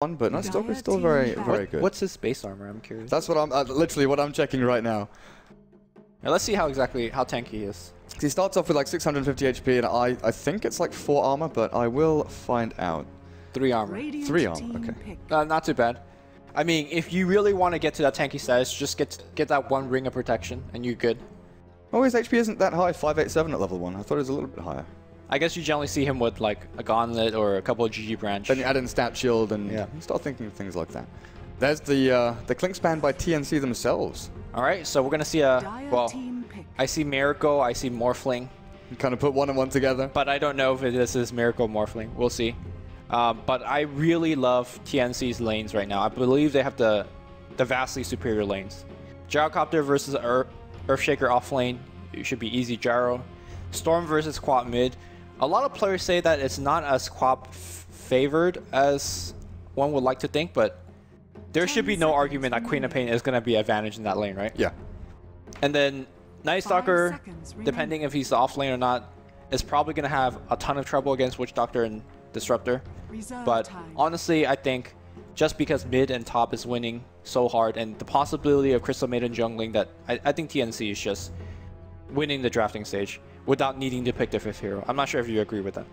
1, but Night Stalker is still very good. What's his base armor? I'm curious. That's what I'm literally what I'm checking right now. Now let's see how tanky he is. He starts off with like 650 HP, and I think it's like 4 armor, but I will find out. 3 armor. 3 armor, okay. Not too bad. I mean, if you really want to get to that tanky status, just get that 1 ring of protection, and you're good. Oh, his HP isn't that high, 587 at level 1. I thought it was a little bit higher. I guess you generally see him with like a gauntlet or a couple of GG branch. Then you add in stat shield and you start thinking of things like that. There's the Clink span by TNC themselves. All right, so we're gonna see I see Miracle, I see Morphling. You kind of put 1 and 1 together. But I don't know if this is Miracle Morphling. We'll see. But I really love TNC's lanes right now. I believe they have the vastly superior lanes. Gyrocopter versus Earthshaker off lane. It should be easy gyro. Storm versus Quap mid. A lot of players say that it's not as Quap favored as one would like to think, but there should be no argument that Queen of Pain is going to be advantage in that lane, right? Yeah. And then Night Stalker, depending if he's off lane or not, is probably going to have a ton of trouble against Witch Doctor and Disruptor. But honestly, I think just because mid and top is winning so hard, and the possibility of Crystal Maiden jungling, that I think TNC is just winning the drafting stage without needing to pick the 5th hero. I'm not sure if you agree with that.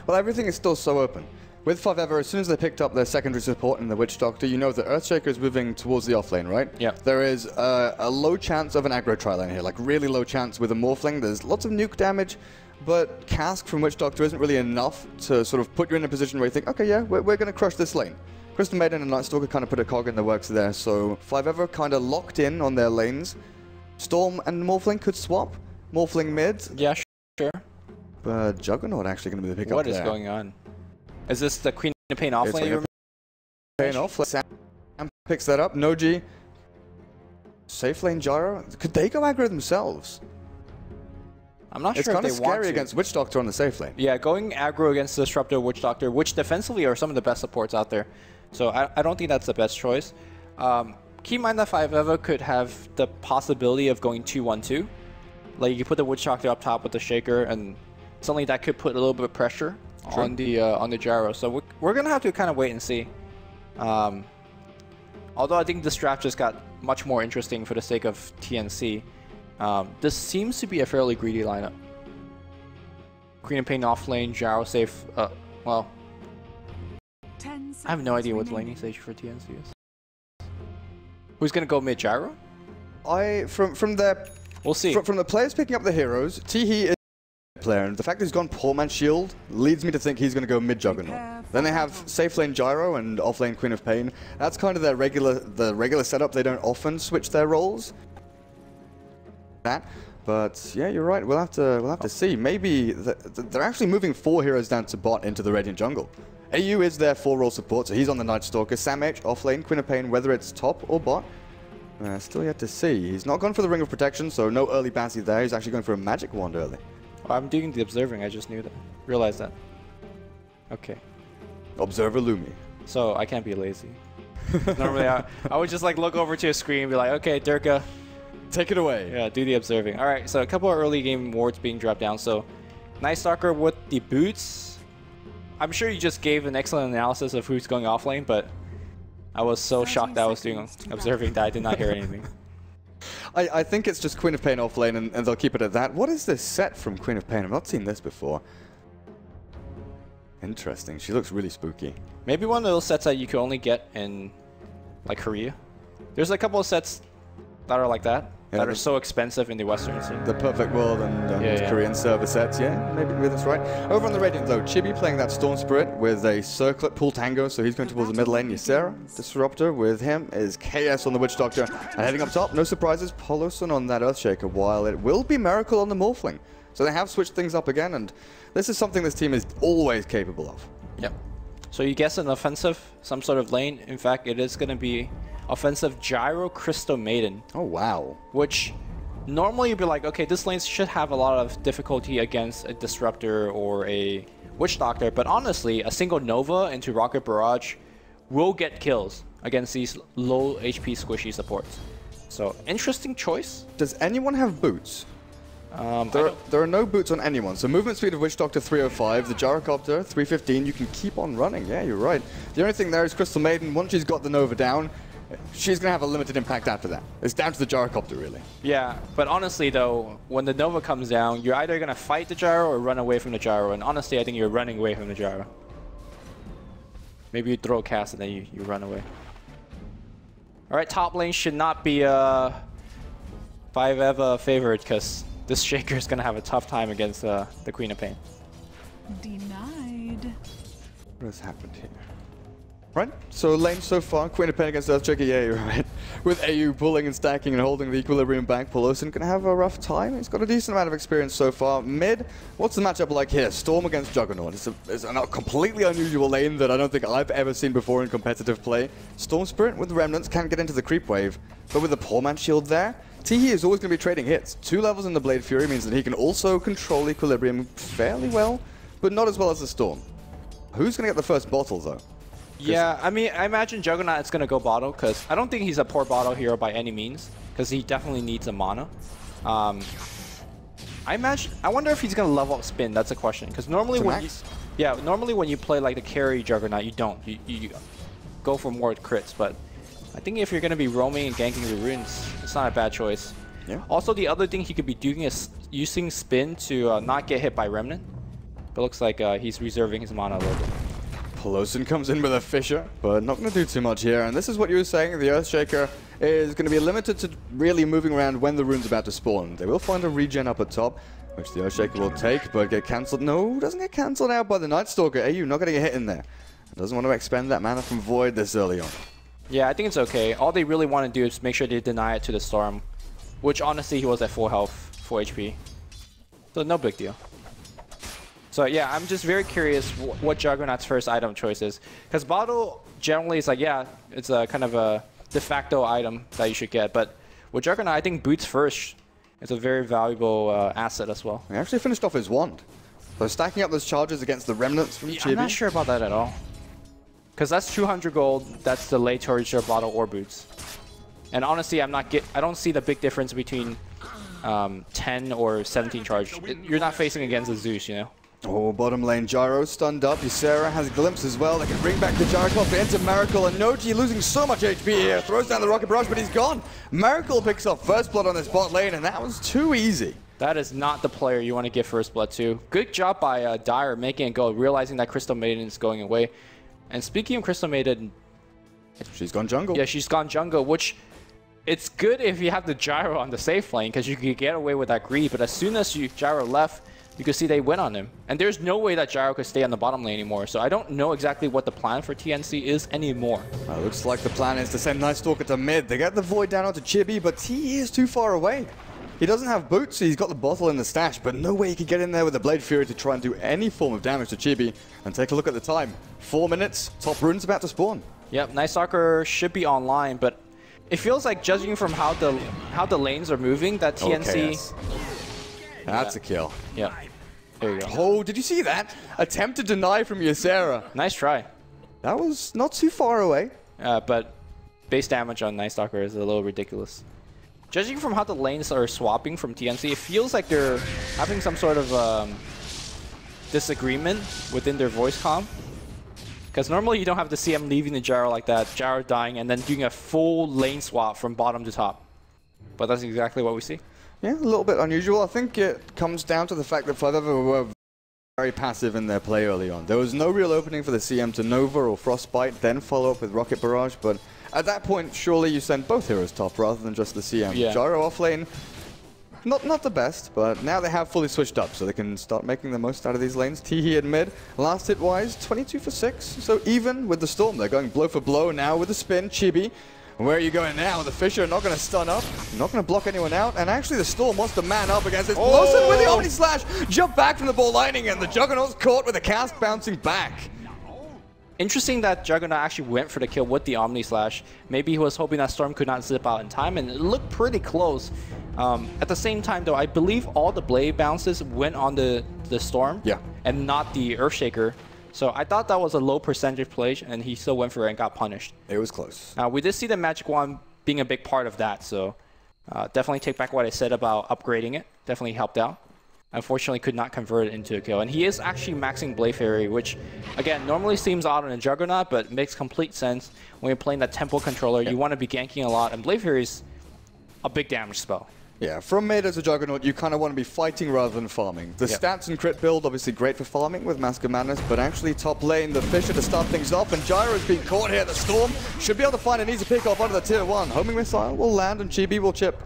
Well, everything is still so open. With 5-Ever, as soon as they picked up their secondary support in the Witch Doctor, you know that Earthshaker is moving towards the offlane, right? Yeah. There is a low chance of an aggro tri-lane here, like really low chance with a Morphling. There's lots of nuke damage, but Cask from Witch Doctor isn't really enough to sort of put you in a position where you think, okay, yeah, we're going to crush this lane. Crystal Maiden and Night Stalker kind of put a cog in the works there, so 5-Ever kind of locked in on their lanes. Storm and Morphling could swap. Morphling mid. Yeah, sure. But Juggernaut actually going to be the pickup. What is going on? Is this the Queen of Pain offlane? Pain offlane. Sam picks that up. Noji. Safe lane gyro. Could they go aggro themselves? I'm not sure if they want to. It's kind of scary against Witch Doctor on the safe lane. Yeah, going aggro against Disruptor, Witch Doctor, which defensively are some of the best supports out there. So I don't think that's the best choice. Keep in mind that 5-Ever could have the possibility of going 2-1-2. Like you put the Witch Doctor up top with the Shaker, and something that could put a little bit of pressure on the gyro. So we're gonna have to kind of wait and see. Although I think this draft just got much more interesting for the sake of TNC. This seems to be a fairly greedy lineup. Queen of Pain off lane, gyro safe. Well, I have no idea what the laning stage for TNC is. Who's gonna go mid gyro? From their. We'll see. From the players picking up the heroes, Teehee is a player, and the fact that he's gone Poor Man's Shield leads me to think he's going to go mid Juggernaut. Then they have safe lane Gyro and off lane Queen of Pain. That's kind of their regular setup. They don't often switch their roles. But yeah, you're right. We'll have to see. Maybe they're actually moving 4 heroes down to bot into the Radiant jungle. AU is their 4-role support, so he's on the Night Stalker. Sam H off lane Queen of Pain, whether it's top or bot. Still yet to see. He's not gone for the Ring of Protection, so no early Bassy there. He's actually going for a Magic Wand early. Oh, I'm doing the observing. I just knew that. Realized that. Okay. Observer Lumi. So I can't be lazy. Normally, I would just like look over to a screen and be like, okay, Durka, take it away. Yeah, do the observing. All right, so a couple of early game wards being dropped down. So Night Stalker with the boots. I'm sure you just gave an excellent analysis of who's going off lane, but I was so shocked that I was doing observing that I did not hear anything. I think it's just Queen of Pain off lane, and they'll keep it at that. What is this set from Queen of Pain? I've not seen this before. Interesting. She looks really spooky. Maybe one of those sets that you can only get in like Korea. There's a couple of sets that are like that. Yeah, that are so expensive in the Western scene. The Perfect World and Korean server sets, yeah, maybe that's right. Over on the Radiant though, Chibi playing that Storm Spirit with a Circlet Pool Tango, so he's going towards the mid lane. Ysera, Disruptor with him is KS on the Witch Doctor. And heading up top, no surprises, Poloson on that Earthshaker, while it will be Miracle on the Morphling. So they have switched things up again, and this is something this team is always capable of. Yep. So you guess an offensive, some sort of lane. In fact, it is going to be offensive Gyro Crystal Maiden. Oh, wow. Which normally you'd be like, okay, this lane should have a lot of difficulty against a Disruptor or a Witch Doctor, but honestly, a single Nova into Rocket Barrage will get kills against these low HP squishy supports. So, interesting choice. Does anyone have boots? There are no boots on anyone, so movement speed of Witch Doctor 305, the Gyrocopter 315, you can keep on running, yeah, you're right. The only thing there is Crystal Maiden, once she's got the Nova down, she's going to have a limited impact after that. It's down to the Gyrocopter, really. Yeah, but honestly, though, when the Nova comes down, you're either going to fight the Gyro or run away from the Gyro, and honestly, I think you're running away from the Gyro. Maybe you throw a cast and then you run away. Alright, top lane should not be 5-Eva favored, because this Shaker is going to have a tough time against the Queen of Pain. Denied. What has happened here? Right, so lane so far, Queen of Pain against Earthshaker, yeah, you're right. With AU pulling and stacking and holding the equilibrium back, Pelosin can have a rough time. He's got a decent amount of experience so far. Mid, what's the matchup like here? Storm against Juggernaut. It's a completely unusual lane that I don't think I've ever seen before in competitive play. Storm Spirit with the Remnants can get into the creep wave, but with the Poor Man Shield there, Teehee is always going to be trading hits. 2 levels in the Blade Fury means that he can also control equilibrium fairly well, but not as well as the Storm. Who's going to get the first bottle, though? Yeah, I mean, I imagine Juggernaut is going to go bottle, because I don't think he's a poor bottle hero by any means, because he definitely needs a mana. I wonder if he's going to level up spin. That's a question, because normally normally when you play like the carry Juggernaut, you don't. You go for more crits, but I think if you're going to be roaming and ganking the runes, it's not a bad choice. Yeah. Also, the other thing he could be doing is using spin to not get hit by Remnant. But looks like he's reserving his mana a little bit. Pelosin comes in with a Fissure, but not going to do too much here. And this is what you were saying, the Earthshaker is going to be limited to really moving around when the rune's about to spawn. They will find a regen up at top, which the Earthshaker will take, but get cancelled. No, doesn't get cancelled out by the Night Stalker. AU not going to get hit in there. Doesn't want to expend that mana from Void this early on. Yeah, I think it's okay. All they really want to do is make sure they deny it to the Storm, which honestly he was at full health, full HP. So no big deal. So yeah, I'm just very curious what Juggernaut's first item choice is. Because Bottle generally is like, yeah, it's a kind of a de facto item that you should get. But with Juggernaut, I think Boots first is a very valuable asset as well. He actually finished off his wand. So stacking up those charges against the Remnants from Chibi. I'm not sure about that at all. Because that's 200 gold, that's the late towards your Bottle or Boots. And honestly, I don't see the big difference between 10 or 17 charge. You're not facing against a Zeus, you know? Oh, bottom lane, Gyro stunned up. Ysera has a glimpse as well. They can bring back the Gyrocopter into Miracle, and Noji losing so much HP here. Throws down the Rocket Barrage, but he's gone. Miracle picks up first blood on this bot lane, and that was too easy. That is not the player you want to give first blood to. Good job by Dire making it go, realizing that Crystal Maiden is going away. And speaking of Crystal Maiden... she's gone jungle. Yeah, she's gone jungle, which... It's good if you have the Gyro on the safe lane, because you can get away with that greed, but as soon as Gyro left, you could see they went on him. And there's no way that Gyro could stay on the bottom lane anymore. So I don't know exactly what the plan for TNC is anymore. Well, looks like the plan is to send Night Stalker to mid. They get the Void down onto Chibi, but he is too far away. He doesn't have boots, so he's got the bottle in the stash, but no way he could get in there with the Blade Fury to try and do any form of damage to Chibi. And take a look at the time. 4 minutes, top rune's about to spawn. Yep, Night Stalker should be online, but it feels like, judging from how the lanes are moving, that TNC... Okay, yes. That's a kill. Yeah. There you go. Oh, did you see that? Attempt to deny from Ysera. Nice try. That was not too far away. But base damage on Night Stalker is a little ridiculous. Judging from how the lanes are swapping from TNC, it feels like they're having some sort of disagreement within their voice comm. Because normally you don't have the CM leaving the Gyro like that, Gyro dying, and then doing a full lane swap from bottom to top. But that's exactly what we see. Yeah, a little bit unusual. I think it comes down to the fact that 5-Eva were very passive in their play early on. There was no real opening for the CM to Nova or Frostbite, then follow up with Rocket Barrage, but at that point, surely you send both heroes top rather than just the CM. Yeah. Gyro off lane, not the best, but now they have fully switched up, so they can start making the most out of these lanes. Teehee in mid, last hit-wise, 22 for 6, so even with the Storm. They're going blow for blow now with the spin. Chibi, where are you going now? The Fissure not going to stun up, not going to block anyone out, and actually the Storm wants to man up against this. Pelosin with the Omni Slash, jump back from the ball lining, and the Juggernaut's caught with the cast bouncing back. Interesting that Juggernaut actually went for the kill with the Omni Slash. Maybe he was hoping that Storm could not zip out in time, and it looked pretty close. At the same time, though, I believe all the blade bounces went on the Storm, and not the Earthshaker. So I thought that was a low percentage play, and he still went for it and got punished. It was close. We did see the Magic Wand being a big part of that, so Definitely take back what I said about upgrading it. Definitely helped out. Unfortunately, could not convert it into a kill. And he is actually maxing Blade Fairy, which, again, normally seems odd on a Juggernaut, but makes complete sense when you're playing that tempo controller. You want to be ganking a lot, and Blade Fairy is a big damage spell. Yeah, from mid as a Juggernaut, you kind of want to be fighting rather than farming. The stats and crit build, obviously great for farming with Mask of Madness, but actually top lane, the Fisher to start things off, and Gyro's being caught here. The Storm should be able to find an easy pick off onto the tier 1. Homing Missile will land, and Chibi will chip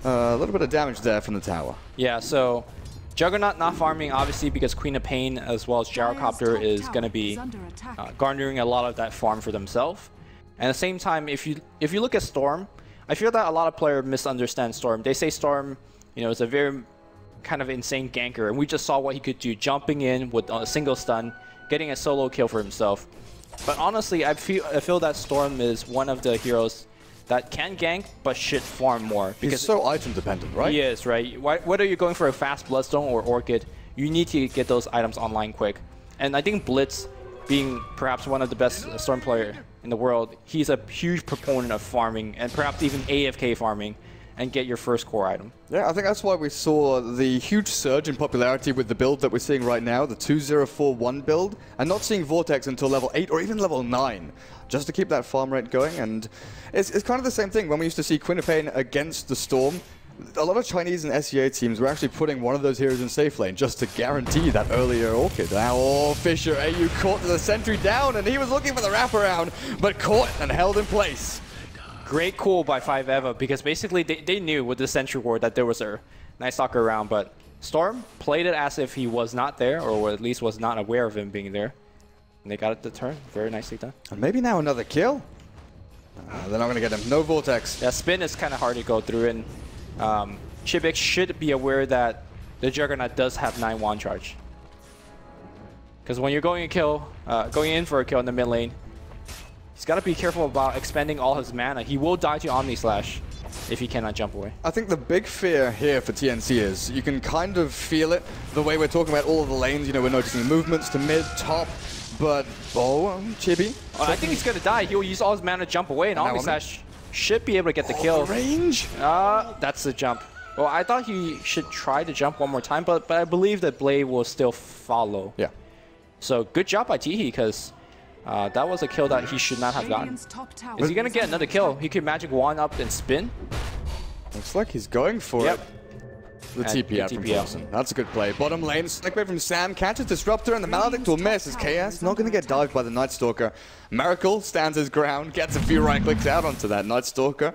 a little bit of damage there from the tower. Yeah, so Juggernaut not farming, obviously, because Queen of Pain as well as Gyrocopter is going to be garnering a lot of that farm for themselves. And at the same time, if you look at Storm, I feel that a lot of players misunderstand Storm. They say Storm, is a very kind of insane ganker, and we just saw what he could do, jumping in with a single stun, getting a solo kill for himself. But honestly, I feel that Storm is one of the heroes that can gank, but should farm more. Because he's so item dependent, right? He is, right? Whether you're going for a fast Bloodstone or Orchid, you need to get those items online quick. And I think Blitz, being perhaps one of the best Storm player in the world, he's a huge proponent of farming and perhaps even AFK farming and get your first core item. Yeah, I think that's why we saw the huge surge in popularity with the build that we're seeing right now, the 2041 build, and not seeing Vortex until level 8 or even level 9, just to keep that farm rate going. And it's kind of the same thing when we used to see Queen of Pain against the Storm. A lot of Chinese and SEA teams were actually putting one of those heroes in safe lane just to guarantee that earlier Orchid. Now, Fisher, AU caught the sentry down, and he was looking for the wraparound, but caught and held in place. Great cool by 5EVA, because basically they knew with the sentry ward that there was a Night Stalker around, but Storm played it as if he was not there, or at least was not aware of him being there. And they got it the turn. Very nicely done. And maybe now another kill? They're not going to get him. No Vortex. Yeah, spin is kind of hard to go through, and Chibik should be aware that the Juggernaut does have 9 wand charge. Because when you're going in for a kill in the mid lane, he's got to be careful about expending all his mana. He will die to Omni Slash if he cannot jump away. I think the big fear here for TNC is you can kind of feel it the way we're talking about all of the lanes. We're noticing movements to mid, top, but Chibi. I think he's going to die. He'll use all his mana to jump away, and Omni Slash should be able to get the kill. Range? That's the jump. Well, I thought he should try to jump one more time, but I believe that Blade will still follow. Yeah. So good job by Teehee, because that was a kill that he should not have gotten. Is he going to get another kill? He could Magic Wand up and spin. Looks like he's going for it. The TP out from Wilson. That's a good play. Bottom lane, slick away from Sam, catches Disruptor, and the Maledict will miss as KS not going to get dived by the Night Stalker. Miracle stands his ground, gets a few right clicks out onto that Night Stalker.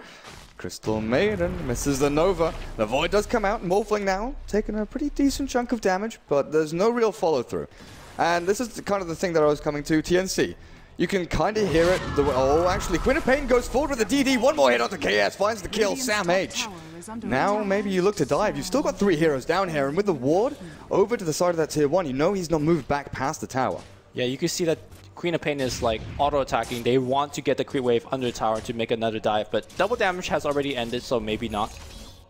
Crystal Maiden misses the Nova. The Void does come out, and Morphling now taking a pretty decent chunk of damage, but there's no real follow-through. And this is kind of the thing that I was coming to, TNC. You can kind of hear it. Actually, Queen of Pain goes forward with the DD. One more hit onto KS, finds the kill, Sam H. Now, maybe you look to dive. You've still got 3 heroes down here, and with the ward over to the side of that tier 1, he's not moved back past the tower. Yeah, you can see that Queen of Pain is like auto-attacking. They want to get the crit wave under the tower to make another dive, but double damage has already ended, so maybe not.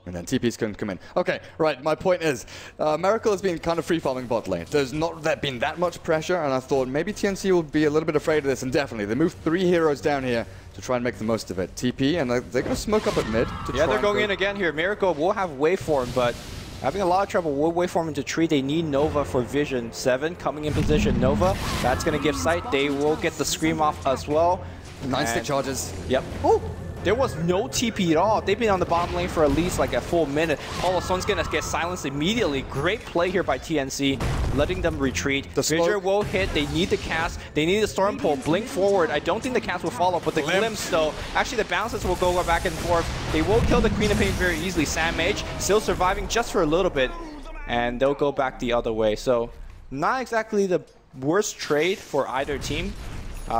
And then TP's can come in. Okay, right, my point is, Miracle has been kind of free-farming bot lane. There's not been that much pressure, and I thought maybe TNC will be a little bit afraid of this, and definitely, they moved 3 heroes down here to try and make the most of it. TP, and they're going to smoke up at mid. Yeah, they're going in again here. Miracle will have waveform, but having a lot of trouble with waveform into tree. They need Nova for vision. 7 coming in position. Nova, that's going to give sight. They will get the scream off as well. 9 stick charges. Yep. Ooh. There was no TP at all. They've been on the bottom lane for at least like a full minute. Paulo Son's going to get silenced immediately. Great play here by TNC, letting them retreat. The Vigor will hit. They need the cast. They need the Storm Pull. Blink forward. I don't think the cast will follow, but the glimpse though. Actually, the bounces will go back and forth. They will kill the Queen of Pain very easily. Sam H still surviving just for a little bit, and they'll go back the other way. So not exactly the worst trade for either team.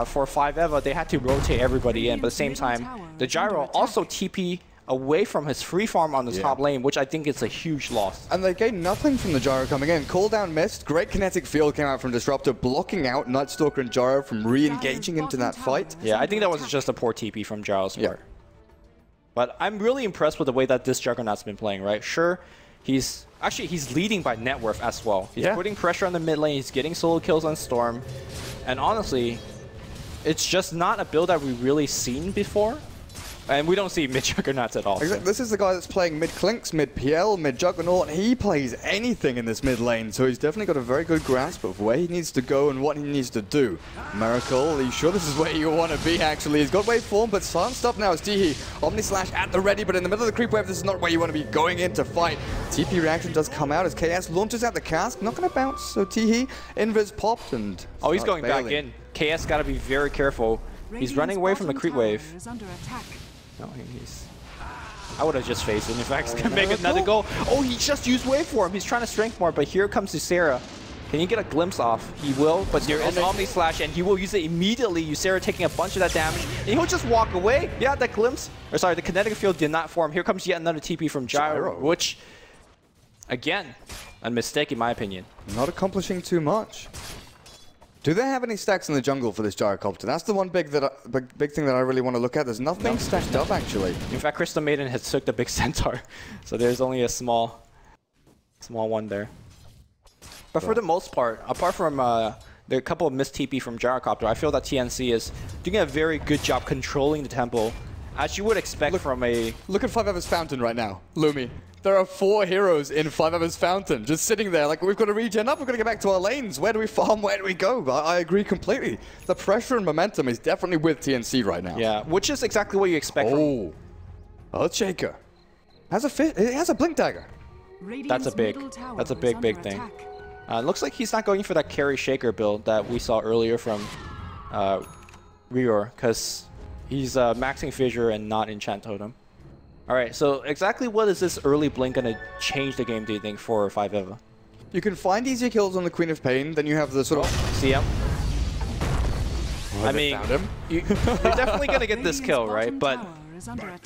For 5EVA, they had to rotate everybody in, but at the same time, the Gyro also TP away from his free farm on the top lane, which I think is a huge loss. And they gained nothing from the Gyro coming in. Cooldown missed, great kinetic field came out from Disruptor, blocking out Night Stalker and Gyro from re-engaging into that fight. Yeah, I think that was just a poor TP from Gyro's part. But I'm really impressed with the way that this Juggernaut's been playing, right? Sure, he's leading by net worth as well. He's putting pressure on the mid lane, he's getting solo kills on Storm, and honestly, it's just not a build that we've really seen before. And we don't see mid-juggernauts at all. Exactly. So. This is the guy that's playing mid-clinks, mid-PL, mid-juggernaut. He plays anything in this mid lane, so he's definitely got a very good grasp of where he needs to go and what he needs to do. Miracle, are you sure this is where you want to be, actually? He's got wave form, but silenced up now. It's Teehee. Omni Slash at the ready, but in the middle of the creep wave, this is not where you want to be going in to fight. TP reaction does come out as KS launches out the cask. Not going to bounce, so Teehee, invis popped and... Oh, he's going back in. KS got to be very careful. He's running away from the creep wave. No, I would have just faced it. In fact, he's going to make another goal. Oh, he just used waveform. He's trying to strength more, but here comes Ysera. Can you get a glimpse off? He will, but there is Omni Slash, and he will use it immediately. Ysera taking a bunch of that damage, and he'll just walk away. Yeah, that glimpse. Or sorry, the kinetic field did not form. Here comes yet another TP from Gyro, which, again, a mistake in my opinion. Not accomplishing too much. Do they have any stacks in the jungle for this Gyrocopter? That's the one big thing that I really want to look at. There's nothing stacked up, actually. In fact, Crystal Maiden has took the big Centaur, so there's only a small one there. But for the most part, apart from there are a couple of missed TP from Gyrocopter, I feel that TNC is doing a very good job controlling the tempo, as you would expect from a... Look at 5F's Fountain right now, Lumi. There are 4 heroes in 5F's Fountain, just sitting there like, we've got to regen up, we've got to get back to our lanes. Where do we farm? Where do we go? I agree completely. The pressure and momentum is definitely with TNC right now. Yeah, which is exactly what you expect from... Earthshaker. It has a blink dagger. That's a big thing. Looks like he's not going for that carry shaker build that we saw earlier from Rior, because he's maxing Fissure and not Enchant Totem. Alright, so exactly what is this early blink going to change the game, do you think, for 5F? You can find easier kills on the Queen of Pain, then you have the sort of... CM. I mean, you're definitely going to get this kill, right? But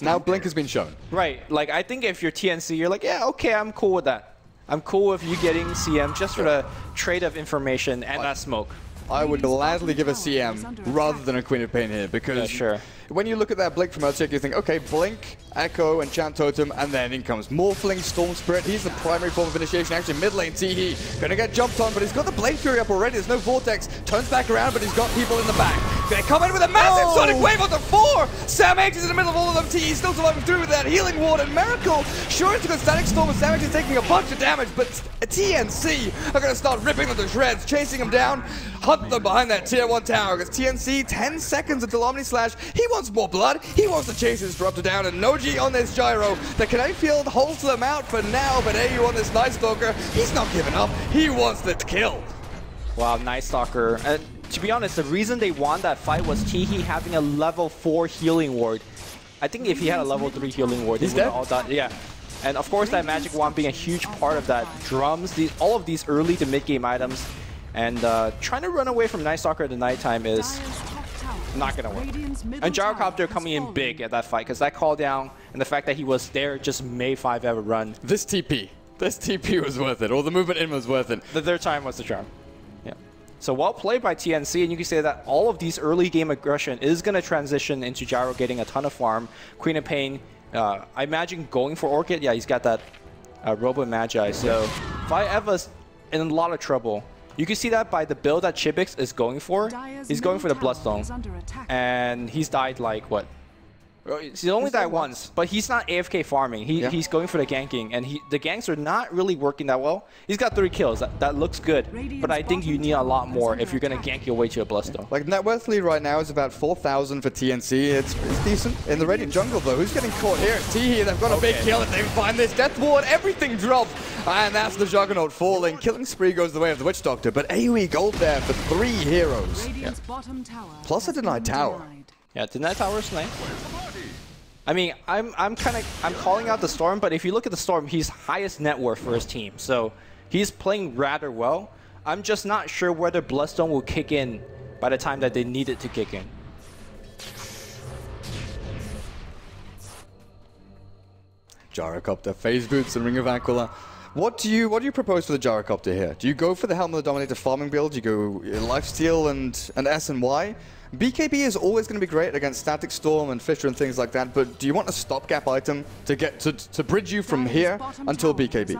now blink has been shown. Right, like I think if you're TNC, you're like, yeah, okay, I'm cool with that. I'm cool with you getting CM just for the trade of information and that smoke. I would gladly give a CM rather than a Queen of Pain here, because when you look at that blink from Earthshaker, you think, okay, blink, echo, enchant totem, and then in comes Morphling, Storm Spirit. He's the primary form of initiation action. Mid lane, Teehee gonna get jumped on, but he's got the Blade Fury up already. There's no Vortex. Turns back around, but he's got people in the back. Gonna come in with a massive Sonic Wave onto 4! Sam H is in the middle of all of them. Teehee still surviving through with that healing ward, and Miracle, sure, it's got Static Storm, and Sam H is taking a bunch of damage, but TNC are gonna start ripping them to shreds, chasing them down, hunt them behind that tier 1 tower, because TNC, 10 seconds until Omni Slash. He wants more blood, he wants to chase his Disruptor down, and Noji on this Gyro. The kinetic field holds them out for now, but AU on this Night Stalker, he's not giving up, he wants the kill. Wow, Night Stalker. To be honest, the reason they won that fight was Teehee having a level 4 healing ward. I think if he had a level 3 healing ward, he would have all done. Yeah. And of course, that Magic Wand being a huge part of that. Drums, all of these early to mid-game items. And trying to run away from Night Stalker at the nighttime is not going to work. And Gyrocopter coming in big at that fight, because that call down and the fact that he was there just made 5F run. This TP was worth it, or the movement in was worth it. The third time was the charm. Yeah. So well played by TNC, and you can say that all of these early game aggression is going to transition into Gyro getting a ton of farm. Queen of Pain, I imagine going for Orchid. Yeah, he's got that Robo Magi. So 5F is in a lot of trouble. You can see that by the build that Chibix is going for. He's going for the Bloodstone. And he's died like, what? He's only died once, but he's not AFK farming. He's going for the ganking, and the ganks are not really working that well. He's got 3 kills. That looks good, but I think you need a lot more if you're going to gank your way to a Bloodstone. Like, net worth lead right now is about 4,000 for TNC. It's decent. In the Radiant jungle, though, who's getting caught here? It's Teehee. They've got a big kill if they find this. Death Ward, everything dropped. And that's the Juggernaut falling. Killing spree goes the way of the Witch Doctor, but AoE gold there for 3 heroes. Plus a denied tower. Yeah, denied tower is nice. I mean, I'm calling out the Storm, but if you look at the Storm, he's highest net worth for his team, so he's playing rather well. I'm just not sure whether Bloodstone will kick in by the time that they need it to kick in. Gyrocopter, Phase Boots, and Ring of Aquila. What do you propose for the Gyrocopter here? Do you go for the Helm of the Dominator farming build? Do you go Lifesteal and S and Y? BKB is always going to be great against Static Storm and Fissure and things like that, but do you want a stopgap item to get to bridge you from here until BKB?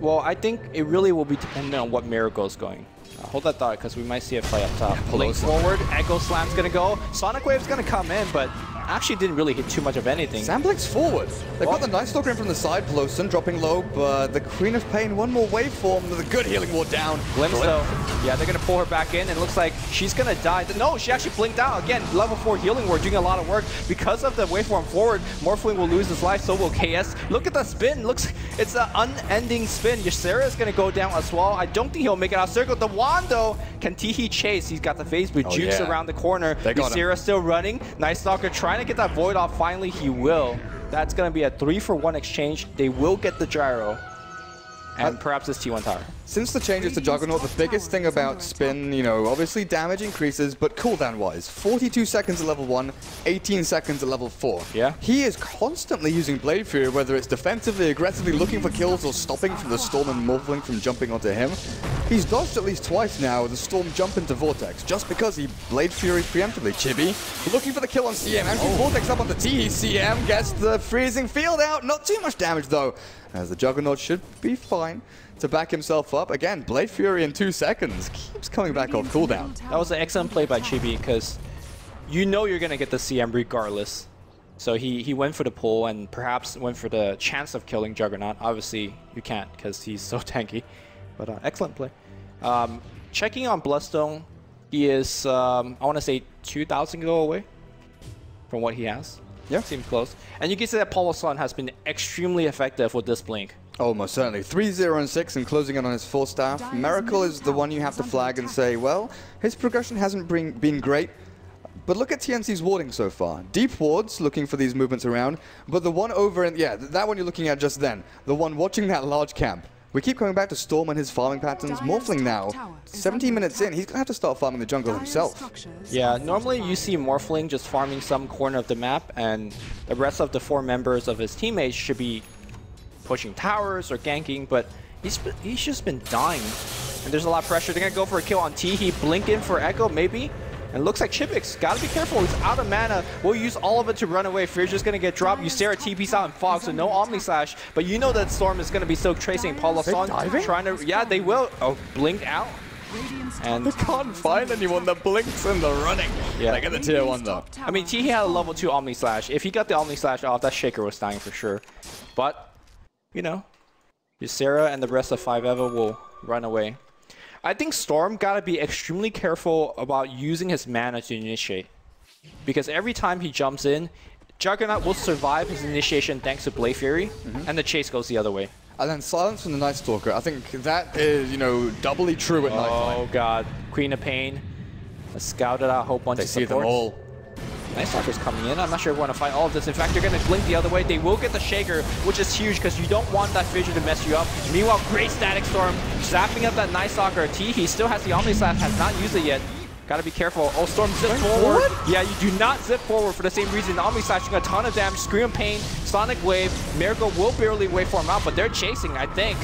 Well, I think it really will be dependent on what Miracle is going. Hold that thought, because we might see a play up top. Pulling forward, Echo Slam's gonna go. Sonic Wave's gonna come in, but actually didn't really hit too much of anything. Samblink's forward. They've got the Night Stalker in from the side, Pelosin dropping low, but the Queen of Pain, one more waveform with a good healing ward down. Glimpse though. Yeah, they're gonna pull her back in, and it looks like she's gonna die. No, she actually blinked out. Again, level 4 healing ward doing a lot of work. Because of the waveform forward, Morphling will lose his life, so will KS. Look at the spin. Looks, it's an unending spin. Ysera is gonna go down as well. I don't think he'll make it out of circle. The wand though, can Teehee chase? He's got the phase with Jukes around the corner. Ysera still running. Night Stalker trying to get that Void off. Finally, he will. That's going to be a 3-for-1 exchange. They will get the gyro. And perhaps this T1 tower. Since the changes to Juggernaut, the biggest thing about Spin, you know, obviously damage increases, but cooldown-wise, 42 seconds at level 1, 18 seconds at level 4. Yeah. He is constantly using Blade Fury, whether it's defensively, aggressively looking for kills, or stopping from the Storm and Morphling from jumping onto him. He's dodged at least twice now with the Storm jump into Vortex, just because he Blade Fury preemptively. Chibi looking for the kill on CM, and Vortex up on the T. CM gets the freezing field out, not too much damage though, as the Juggernaut should be fine to back himself up. Again, Blade Fury in 2 seconds. Keeps coming back off cooldown. That was an excellent play by Chibi, because you know you're going to get the CM regardless. So he went for the pull and perhaps went for the chance of killing Juggernaut. Obviously, you can't because he's so tanky. But excellent play. Checking on Bloodstone, he is, I want to say, 2,000 go away from what he has. Yeah. Seems close. And you can see that Pelosin has been extremely effective with this blink. Oh, most certainly. 3-0 and 6 and closing in on his 4 staff. Miracle is the one you have to flag and say, well, his progression hasn't been great. But look at TNC's warding so far. Deep wards, looking for these movements around. But the one over in, yeah, that one you're looking at just then. The one watching that large camp. We keep coming back to Storm and his farming patterns. Morphling now, 17 minutes in, he's going to have to start farming the jungle himself. Yeah, normally you see Morphling just farming some corner of the map, and the rest of the 4 members of his teammates should be pushing towers or ganking, but he's just been dying. And there's a lot of pressure. They're going to go for a kill on T. He blink in for Echo, maybe. And looks like Chibix, gotta be careful, he's out of mana. We'll use all of it to run away. Fear's just gonna get dropped. Ysera TP's out and Fog, so no Omni Slash. But you know that Storm is gonna be silk tracing. Pelosin trying to, yeah, they will. Oh, blink out. And they can't find anyone that blinks in the running. Yeah. They get the tier 1 though. I mean, T had a level 2 Omni Slash. If he got the Omni Slash off, that Shaker was dying for sure. But, you know, Ysera and the rest of 5EVA will run away. I think Storm gotta be extremely careful about using his mana to initiate. Because every time he jumps in, Juggernaut will survive his initiation thanks to Blade Fury, and the chase goes the other way. And then silence from the Night Stalker. I think that is, you know, doubly true at nighttime. Oh god, Queen of Pain has scouted out a whole bunch of supports. They see them all. Night Stalker's coming in. I'm not sure if we want to fight all of this. In fact, they're going to blink the other way. They will get the Shaker, which is huge because you don't want that fissure to mess you up. Meanwhile, great Static Storm, zapping up that Night Stalker. T, he still has the Omni Slash, has not used it yet. Gotta be careful. Oh, Storm zip forward. Yeah, you do not zip forward for the same reason. The Omni Slash doing a ton of damage. Scream of Pain, Sonic Wave. Miracle will barely waveform out, but they're chasing, I think.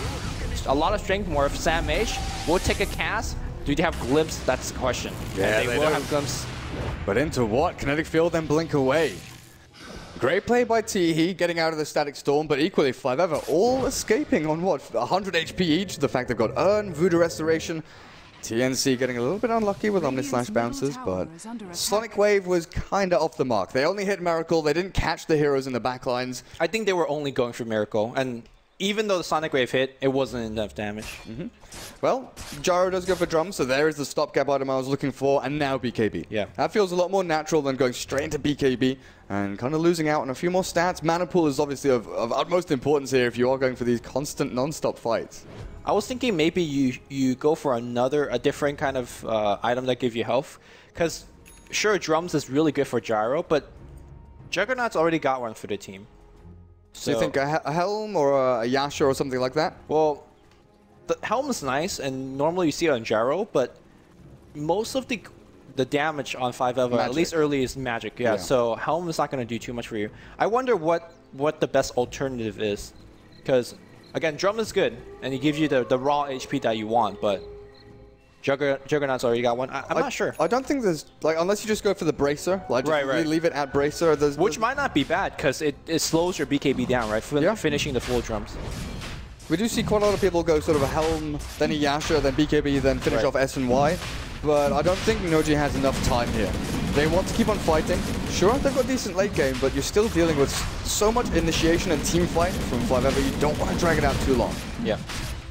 A lot of strength more. If Sam H will take a cast, do they have Glimpse? That's the question. Yeah, and they will have Glimpse. But into what? Kinetic Field, then blink away. Great play by Teehee, getting out of the Static Storm, but equally 5EVA all escaping on what? 100 HP each. The fact they've got Urn, Voodoo Restoration. TNC getting a little bit unlucky with Omni Slash bounces, but Sonic Wave was kind of off the mark. They only hit Miracle. They didn't catch the heroes in the backlines. I think they were only going for Miracle, and even though the Sonic Wave hit, it wasn't enough damage. Well, Gyro does go for Drum, so there is the stopgap item I was looking for, and now BKB. Yeah. That feels a lot more natural than going straight into BKB and kind of losing out on a few more stats. Mana pool is obviously of utmost importance here if you are going for these constant non-stop fights. I was thinking maybe you go for a different kind of item that gives you health, because sure, Drums is really good for Gyro, but Juggernaut's already got one for the team. So you think a Helm or a Yasha or something like that? Well, the Helm is nice, and normally you see it on Gyro, but most of the damage on 5EVA, at least early, is magic. Yeah, so Helm is not going to do too much for you. I wonder what the best alternative is, because again, Drum is good, and he gives you the raw HP that you want, but Juggernaut's already got one. I'm not sure. I don't think there's, like, unless you just go for the Bracer, like, just leave it at Bracer. Which might not be bad, because it slows your BKB down, right? Finishing the full Drums. We do see quite a lot of people go sort of a Helm, then a Yasha, then BKB, then finish off S and Y. But I don't think Noji has enough time here. They want to keep on fighting. Sure, they've got decent late game, but you're still dealing with so much initiation and team fight from 5ever. You don't want to drag it out too long. Yeah.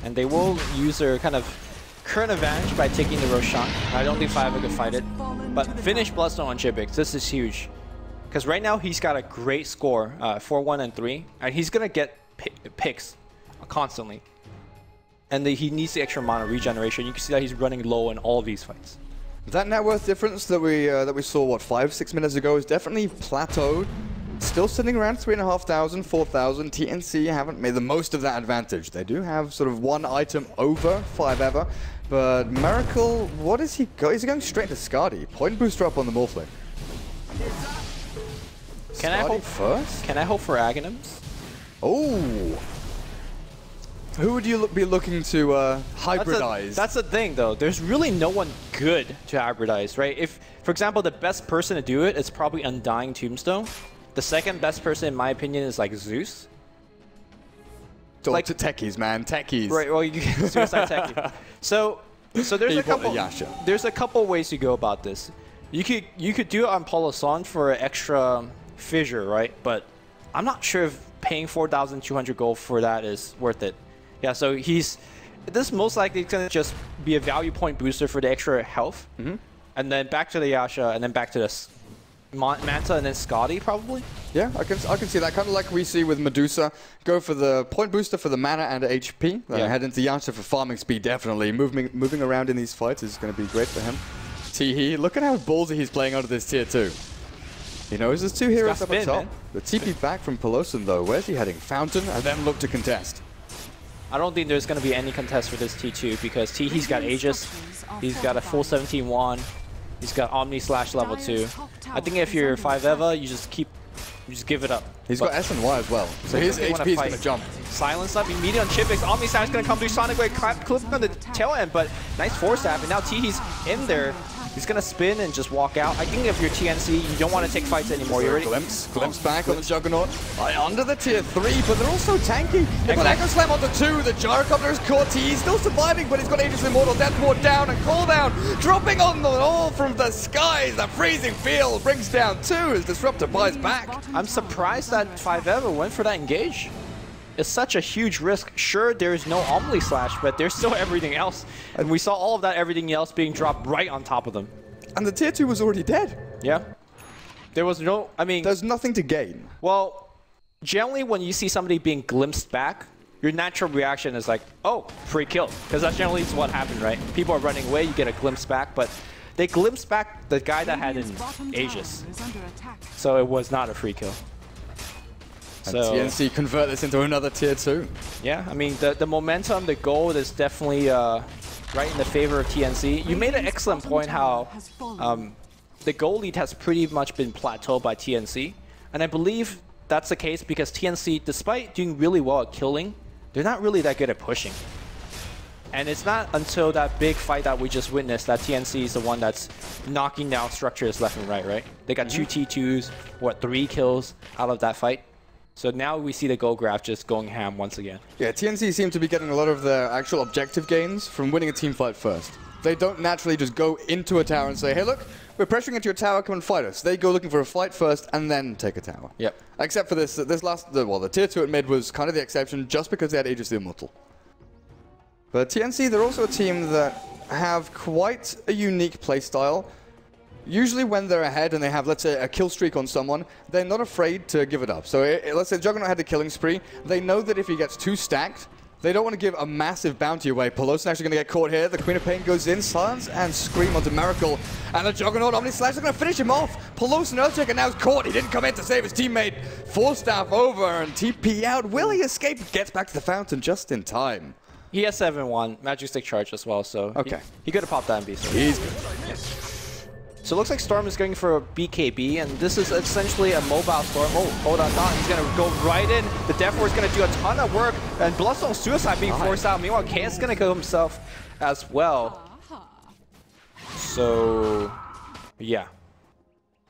And they will use their kind of current advantage by taking the Roshan. I don't think 5ever could fight it. But finish Bloodstone on Chibix. This is huge. Because right now he's got a great score, 4-1 and 3. And he's going to get picks constantly. And he needs the extra amount of regeneration. You can see that he's running low in all of these fights. That net worth difference that we saw, what, 5-6 minutes ago is definitely plateaued. Still sitting around 3,500, 4,000. TNC haven't made the most of that advantage. They do have sort of one item over 5ever. But Miracle, what is he going? Is he going straight to Skadi? Point booster up on the Morphling. Can I hope first? Can I hope for Aghanims? Oh. Who would you be looking to hybridize? That's the thing, though. There's really no one good to hybridize, right? If, for example, the best person to do it is probably Undying Tombstone. The second best person, in my opinion, is like Zeus. Like techies, man, techies. Right. Well, you can suicide techie. So there's a couple ways to go about this. You could do it on Polosan for an extra fissure, right? But I'm not sure if paying 4,200 gold for that is worth it. Yeah, so this most likely is going to just be a value point booster for the extra health. And then back to the Yasha, and then back to this Manta, and then Skadi probably. Yeah, I can see that. Kind of like we see with Medusa. Go for the point booster for the mana and HP. Head into Yasha for farming speed, definitely. Moving around in these fights is going to be great for him. Teehee, look at how ballsy he's playing out of this tier 2. He knows there's two heroes up at top. Man. The TP back from Pelosin though. Where's he heading? Fountain, and then look to contest. I don't think there's going to be any contest for this T2 because Teehee's got Aegis. He's got a full 17 wand. He's got Omni Slash level 2. I think if you're 5ever, you just give it up. He's got S and Y as well, so his HP is going to jump. Silence up, immediate on Chibix. Omni Slash is going to come through Sonic Wave, clip on the tail end, but nice force stab, and now Teehee's in there. He's going to spin and just walk out. I think if you're TNC, you don't want to take fights anymore. You're ready. Glimpse back on the Juggernaut. Under the tier 3, but they're also tanky. They've got Echo Slam onto 2. The Gyrocopter is caught. He's still surviving, but he's got Aegis Immortal. Death Ward down and Call Down. Dropping on the all from the skies. The freezing field brings down 2 as Disruptor buys back. I'm surprised that 5ever went for that engage. It's such a huge risk. Sure, there's no Omni Slash, but there's still everything else. And we saw all of that, everything else being dropped right on top of them. And the tier 2 was already dead. Yeah. There was no, I mean... There's nothing to gain. Well, generally when you see somebody being glimpsed back, your natural reaction is like, oh, free kill. Because that's generally what happened, right? People are running away, you get a glimpse back, but they glimpsed back the guy that had an Aegis. So it was not a free kill. And TNC convert this into another tier 2. Yeah, I mean, the momentum, the gold is definitely right in the favor of TNC. You made an excellent point how the gold lead has pretty much been plateaued by TNC. And I believe that's the case because TNC, despite doing really well at killing, they're not really that good at pushing. And it's not until that big fight that we just witnessed that TNC is the one that's knocking down structures left and right? They got 2 T2s, 3 kills out of that fight. So now we see the gold graph just going ham once again. Yeah, TNC seem to be getting a lot of their actual objective gains from winning a team fight first. They don't naturally just go into a tower and say, hey, look, we're pressuring into your tower, come and fight us. They go looking for a fight first and then take a tower. Yep. Except for this last, the tier 2 at mid was kind of the exception just because they had Aegis the Immortal. But TNC, they're also a team that have quite a unique playstyle. Usually when they're ahead and they have, let's say, a kill streak on someone, they're not afraid to give it up. So let's say Juggernaut had the killing spree. They know that if he gets 2 stacked, they don't want to give a massive bounty away. Pelosin actually going to get caught here. The Queen of Pain goes in, silence, and Scream onto Miracle. And the Juggernaut Omni Slash is going to finish him off. Pelosin Earthshaker now is caught. He didn't come in to save his teammate. Force Staff over and TP out. Will he escape? Gets back to the fountain just in time. He has 7-1, Magic Stick Charge as well, so okay. He could have popped that in B. He's good. Yeah. So it looks like Storm is going for a BKB, and this is essentially a mobile Storm. Oh, hold on, not. He's going to go right in. The Death Ward is going to do a ton of work, and Bloodstone Suicide being forced out. Meanwhile, Chaos is going to kill himself as well. So, yeah.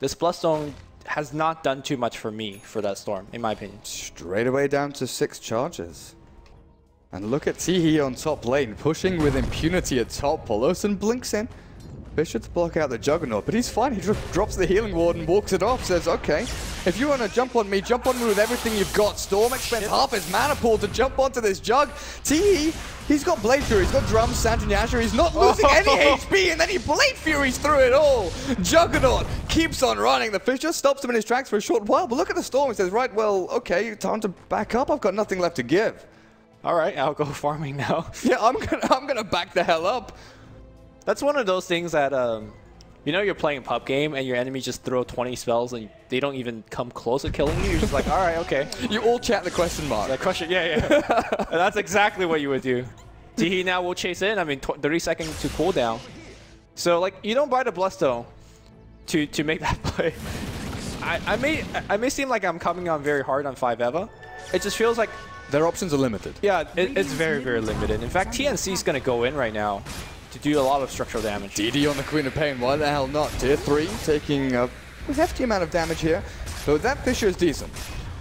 This Bloodstone has not done too much for me for that Storm, in my opinion. Straight away down to 6 charges. And look at Teehee on top lane, pushing with impunity at top. Polosin blinks in. Fisher to block out the Juggernaut, but he's fine. He just drops the healing ward and walks it off. Says, okay, if you want to jump on me with everything you've got. Storm expends half his mana pool to jump onto this Jug. Teehee, he's got Blade Fury, he's got Drums, Sand and Yasha. He's not losing any HP, and then he Blade Furies through it all. Juggernaut keeps on running. The Fisher stops him in his tracks for a short while, but look at the Storm. He says, right, well, okay, time to back up. I've got nothing left to give. All right, I'll go farming now. Yeah, I'm gonna back the hell up. That's one of those things that, you know, you're playing a pub game and your enemy just throw 20 spells and they don't even come close to killing you. You're just like, all right, okay. You all chat the question mark. The question, yeah. And that's exactly what you would do. Teehee now will chase in. I mean, 30 seconds to cooldown. So, like, you don't buy the Bloodstone to make that play. I may seem like I'm coming on very hard on 5-Eva. It just feels like their options are limited. Yeah, it's very, very limited. In fact, TNC is going to go in right now to do a lot of structural damage. DD on the Queen of Pain, why the hell not? Tier 3, taking a hefty amount of damage here. But that Fisher is decent.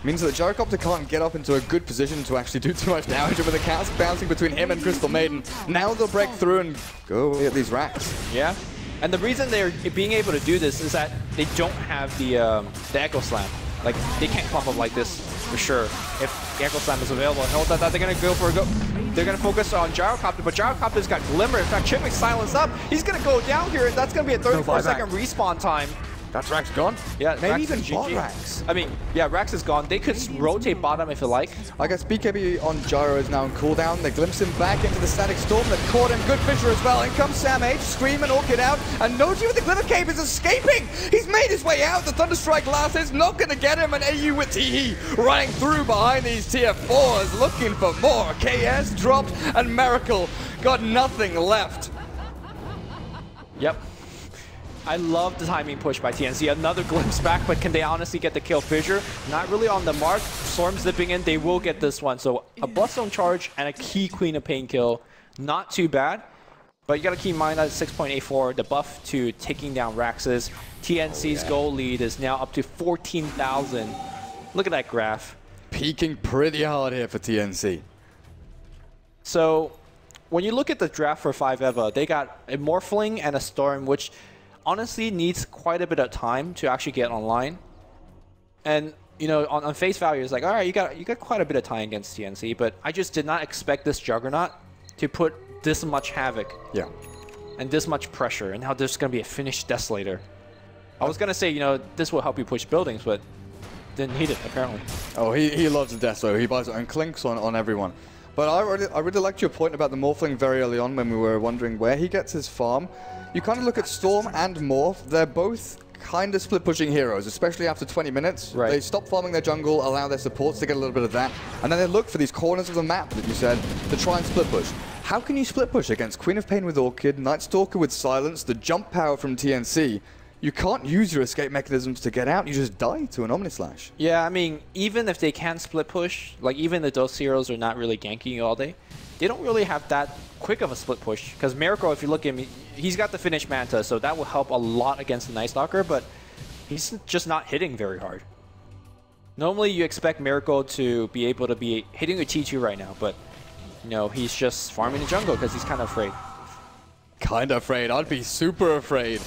Means that Gyrocopter can't get up into a good position to actually do too much damage with the cast bouncing between him and Crystal Maiden. Now they'll break through and go away at these racks. Yeah. And the reason they're being able to do this is that they don't have the Echo Slam. Like, they can't clump up like this for sure. If Echo Slam is available, and they're going to go for a go. They're going to focus on Gyrocopter, but Gyrocopter's got Glimmer. In fact, Chipmix silenced up. He's going to go down here, and that's going to be a 34-second respawn time. That's Rax gone? Yeah, maybe Rax even bot GG. Rax. I mean, yeah, Rax is gone. They could rotate bottom if you like. I guess BKB on Gyro is now on cooldown. They glimpse him back into the Static Storm. They've caught him. Good Fisher as well. In comes Sam H, Scream and Orchid out. And Noji with the Glitter Cape is escaping. He's made his way out. The Thunderstrike Blast is not going to get him. And AU with Teehee running through behind these tier 4s, looking for more. KS dropped, and Miracle got nothing left. Yep. I love the timing push by TNC. Another glimpse back, but can they honestly get the kill? Fissure, not really on the mark. Storm zipping in, they will get this one. So a Bloodstone charge and a key Queen of Pain kill. Not too bad, but you gotta keep in mind that 6.84, the buff to taking down Rax's. TNC's goal lead is now up to 14,000. Look at that graph. Peaking pretty hard here for TNC. So when you look at the draft for 5-Eva, they got a Morphling and a Storm, which honestly needs quite a bit of time to actually get online. And you know, on face value, it's like, all right, you got quite a bit of time against TNC, but I just did not expect this Juggernaut to put this much havoc. Yeah. And this much pressure, and how there's going to be a finished Desolator. I was going to say, you know, this will help you push buildings, but didn't need it, apparently. Oh, he loves the Deso. He buys it and clinks on everyone. But I really liked your point about the Morphling very early on when we were wondering where he gets his farm. You kind of look at Storm and Morph. They're both kind of split-pushing heroes, especially after 20 minutes. Right. They stop farming their jungle, allow their supports to get a little bit of that, and then they look for these corners of the map that you said to try and split-push. How can you split-push against Queen of Pain with Orchid, Nightstalker with Silence, the jump power from TNC? You can't use your escape mechanisms to get out, you just die to an Omnislash. Yeah, I mean, even if they can split-push, like even if those heroes are not really ganking you all day, they don't really have that quick of a split push. Because Miracle, if you look at him, he's got the finished Manta, so that will help a lot against the Nightstalker, but he's just not hitting very hard. Normally, you expect Miracle to be able to be hitting a T2 right now, but you know, he's just farming the jungle because he's kind of afraid. Kind of afraid. I'd be super afraid.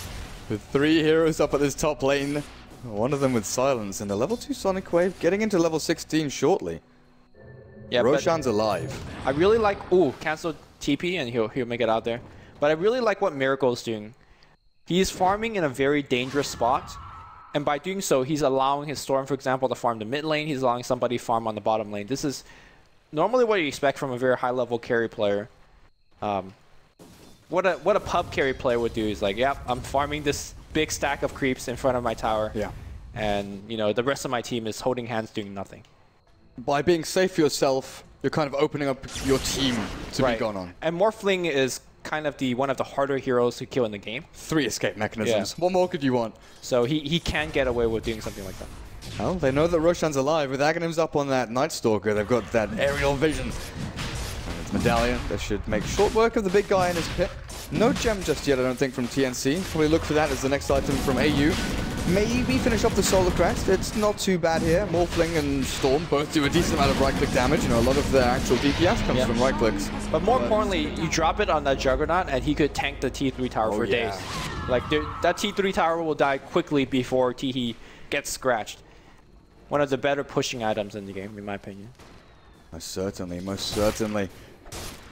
With 3 heroes up at this top lane, one of them with Silence, and the level 2 Sonic Wave getting into level 16 shortly. Yeah, Roshan's alive. I really like, ooh, cancel TP and he'll make it out there. But I really like what Miracle's doing. He's farming in a very dangerous spot, and by doing so, he's allowing his Storm, for example, to farm the mid lane. He's allowing somebody to farm on the bottom lane. This is normally what you expect from a very high-level carry player. What a pub carry player would do is like, yep, I'm farming this big stack of creeps in front of my tower. Yeah. And you know, the rest of my team is holding hands doing nothing. By being safe for yourself, you're kind of opening up your team to be gone on. And Morphling is kind of one of the harder heroes to kill in the game. 3 escape mechanisms. Yeah. What more could you want? So he can get away with doing something like that. Well, they know that Roshan's alive. With Aghanim's up on that Nightstalker, they've got that aerial vision. And it's Medallion. They should make short work of the big guy in his pit. No gem just yet, I don't think, from TNC. Probably look for that as the next item from AU. maybe finish off the Solar Crest. It's not too bad here. Morphling and Storm both do a decent amount of right-click damage. You know, a lot of their actual DPS comes from right-clicks. But more importantly, you drop it on that Juggernaut, and he could tank the T3 tower for days. Like, that T3 tower will die quickly before Teehee gets scratched. One of the better pushing items in the game, in my opinion. Most certainly, most certainly.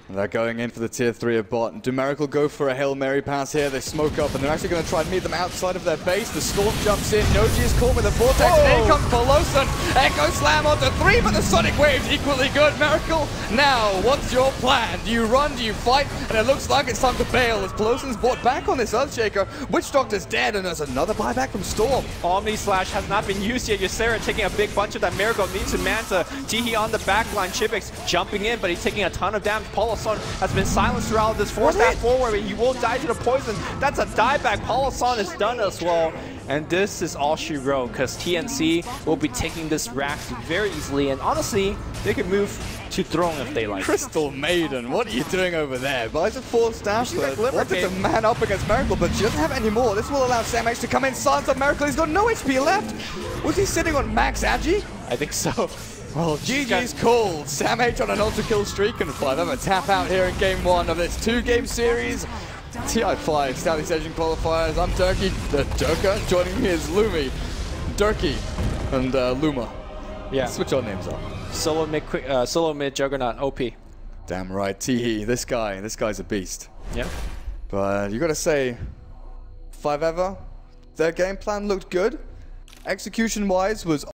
And they're going in for the tier 3 of bot. Do Miracle go for a Hail Mary pass here? They smoke up, and they're actually going to try and meet them outside of their base. The Storm jumps in. Noji is caught with a Vortex, and here comes Polosan. Echo Slam onto 3, but the Sonic Wave's equally good. Miracle, now, what's your plan? Do you run? Do you fight? And it looks like it's time to bail as Polosan's brought back on this Earthshaker. Witch Doctor's dead, and there's another buyback from Storm. Omni Slash has not been used yet. Ysera taking a big bunch of that. Miracle needs to Manta. Teehee on the backline. Chipix jumping in, but he's taking a ton of damage. Polosan has been silenced throughout this force that forward, but he will die to the poison. That's a dieback. Polosan is done as well. And this is all she wrote, because TNC will be taking this rack very easily. And honestly, they could move to throne if they like. Crystal Maiden, what are you doing over there? Buys a 4 staff. Wanted to man up against Miracle, but she doesn't have any more. This will allow Sam H to come in, silence on Miracle. He's got no HP left. Was he sitting on max Agi? I think so. Well, GG's called. Sam H on an ultra kill streak, and 5 tap out here in game 1 of this 2-game series. TI5 Southeast Asian qualifiers. I'm Durkee, Durka. Joining me is Lumi, Durkee, and Luma. Yeah. Switch our names up. Solo mid Juggernaut, OP. Damn right, Teehee. This guy's a beast. Yeah. But you gotta say, 5 their game plan looked good. Execution-wise was